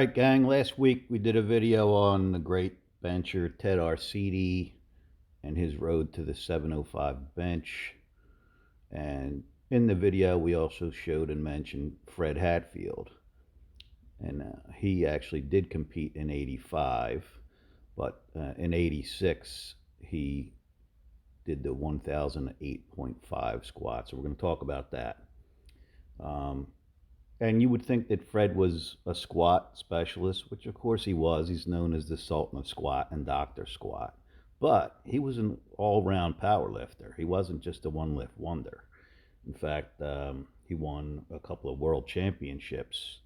Alright, gang, last week we did a video on the great bencher Ted Arcidi and his road to the 705 bench. And in the video we also showed and mentioned Fred Hatfield. And he actually did compete in 85, but in 86 he did the 1008.5 squat. So we're going to talk about that. And you would think that Fred was a squat specialist, which of course he was. He's known as the Sultan of Squat and Dr. Squat. But he was an all-round power lifter. He wasn't just a one-lift wonder. In fact, he won a couple of world championships.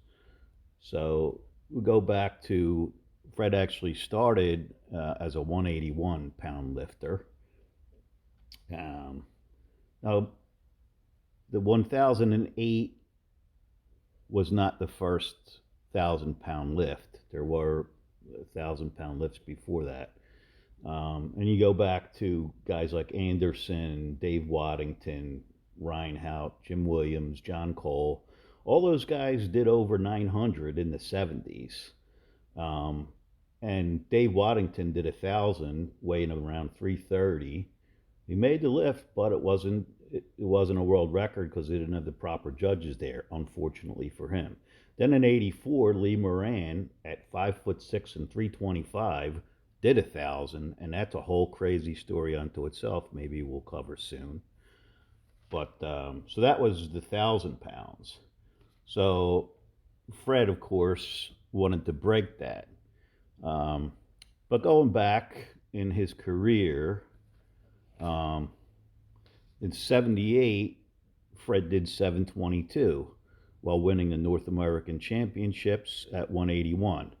So we go back to Fred actually started as a 181-pound lifter. Now, the 1008 was not the first 1,000-pound lift. There were 1,000-pound lifts before that. And you go back to guys like Anderson, Dave Waddington, Ryan Hout, Jim Williams, John Cole. All those guys did over 900 in the 70s. And Dave Waddington did 1,000, weighing around 330. He made the lift, but it wasn't a world record because they didn't have the proper judges there, unfortunately for him. Then in 84, Lee Moran at 5'6" and 325 did 1,000, and that's a whole crazy story unto itself. Maybe we'll cover soon. But so that was the 1,000 pounds. So Fred, of course, wanted to break that. But going back in his career, in 78, Fred did 722 while winning the North American Championships at 181.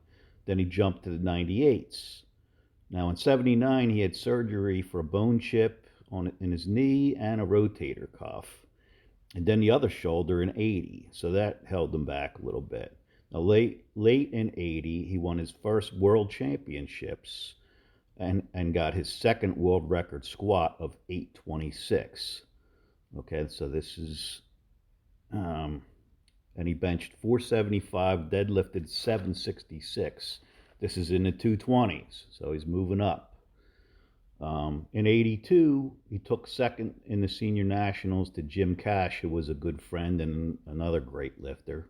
Then he jumped to the 98s. Now in 79, he had surgery for a bone chip in his knee and a rotator cuff. And then the other shoulder in 80. So that held him back a little bit. Now late in 80, he won his first world championships and got his second world record squat of 826. Okay, so this is, and he benched 475, deadlifted 766. This is in the 220s, so he's moving up. In 82, he took second in the senior nationals to Jim Cash, who was a good friend and another great lifter.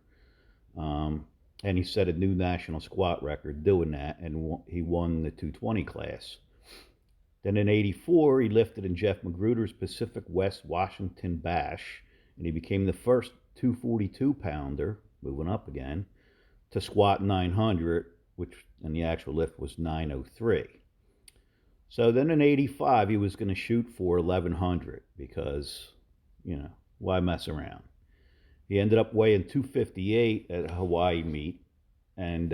And he set a new national squat record doing that, and he won the 220 class. Then in 84, he lifted in Jeff Magruder's Pacific West Washington Bash, and he became the first 242-pounder, moving up again, to squat 900, and the actual lift was 903. So then in 85, he was going to shoot for 1100 because, why mess around? He ended up weighing 258 at a Hawaii meet, and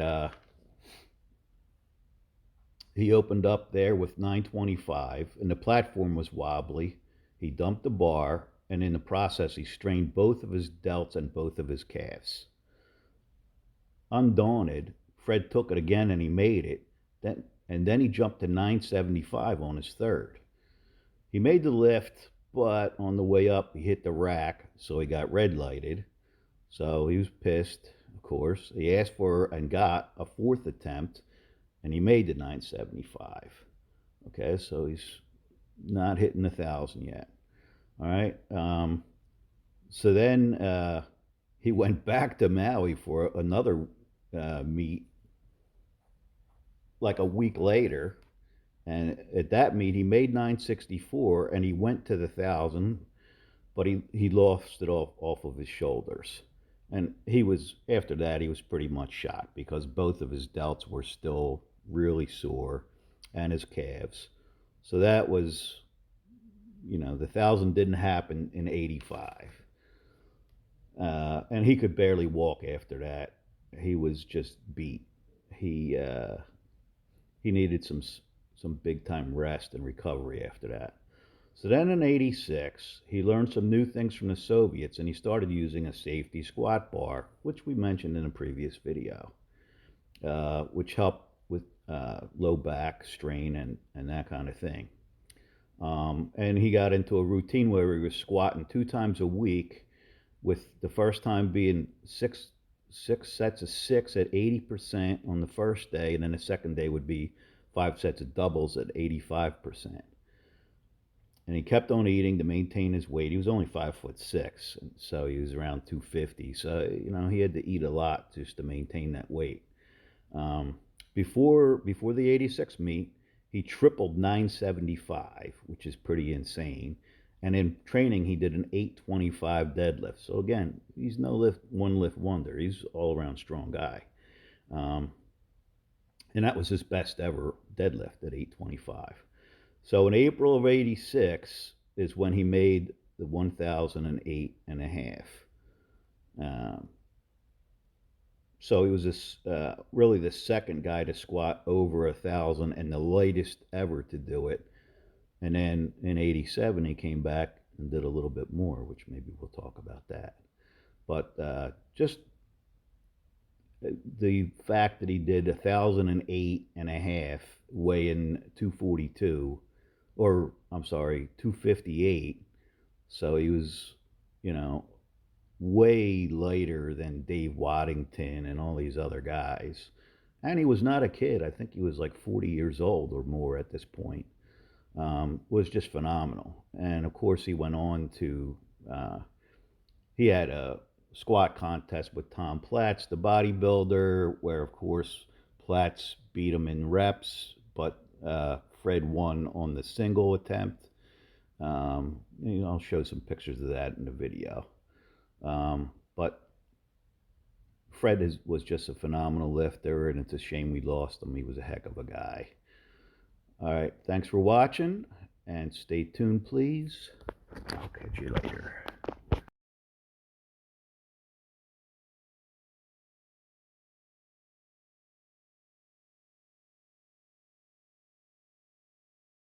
he opened up there with 925, and the platform was wobbly. He dumped the bar, and in the process, he strained both of his delts and both of his calves. Undaunted, Fred took it again, and he made it. Then he jumped to 975 on his third. He made the lift, but on the way up, he hit the rack, so he got red lighted. So he was pissed, of course. He asked for and got a fourth attempt, and he made the 975. Okay, so he's not hitting 1,000 yet. All right. So then he went back to Maui for another meet, like a week later. And at that meet, he made 964, and he went to the 1,000, but he lost it off of his shoulders. And after that, he was pretty much shot because both of his delts were still really sore and his calves. So that was, the 1,000 didn't happen in 85. And he could barely walk after that. He was just beat. He needed some big time rest and recovery after that. So then in 86, he learned some new things from the Soviets, and he started using a safety squat bar, which we mentioned in a previous video, which helped with low back strain and that kind of thing. And he got into a routine where he was squatting 2 times a week, with the first time being 6 sets of 6 at 80% on the first day, and then the second day would be 5 sets of doubles at 85%. And he kept on eating to maintain his weight. He was only 5'6", so he was around 250. So he had to eat a lot just to maintain that weight. Um, before the 86 meet, he tripled 975, which is pretty insane. And in training, he did an 825 deadlift. So again, he's no one lift wonder. He's all around strong guy. Um, and that was his best ever deadlift at 825. So in April of 86 is when he made the 1008 and a half. So he was really the second guy to squat over 1,000 and the latest ever to do it. And then in 87, he came back and did a little bit more, which maybe we'll talk about that. But just the fact that he did 1,008 and a half, weighing 242, or I'm sorry, 258. So he was, way lighter than Dave Waddington and all these other guys. And he was not a kid. I think he was like 40 years old or more at this point. Was just phenomenal. And of course, he went on to, he had a squat contest with Tom Platz, the bodybuilder, where of course Platz beat him in reps, but Fred won on the single attempt. I'll show some pictures of that in the video. But Fred was just a phenomenal lifter, and it's a shame we lost him. He was a heck of a guy. All right, thanks for watching, and stay tuned, please. I'll catch you later.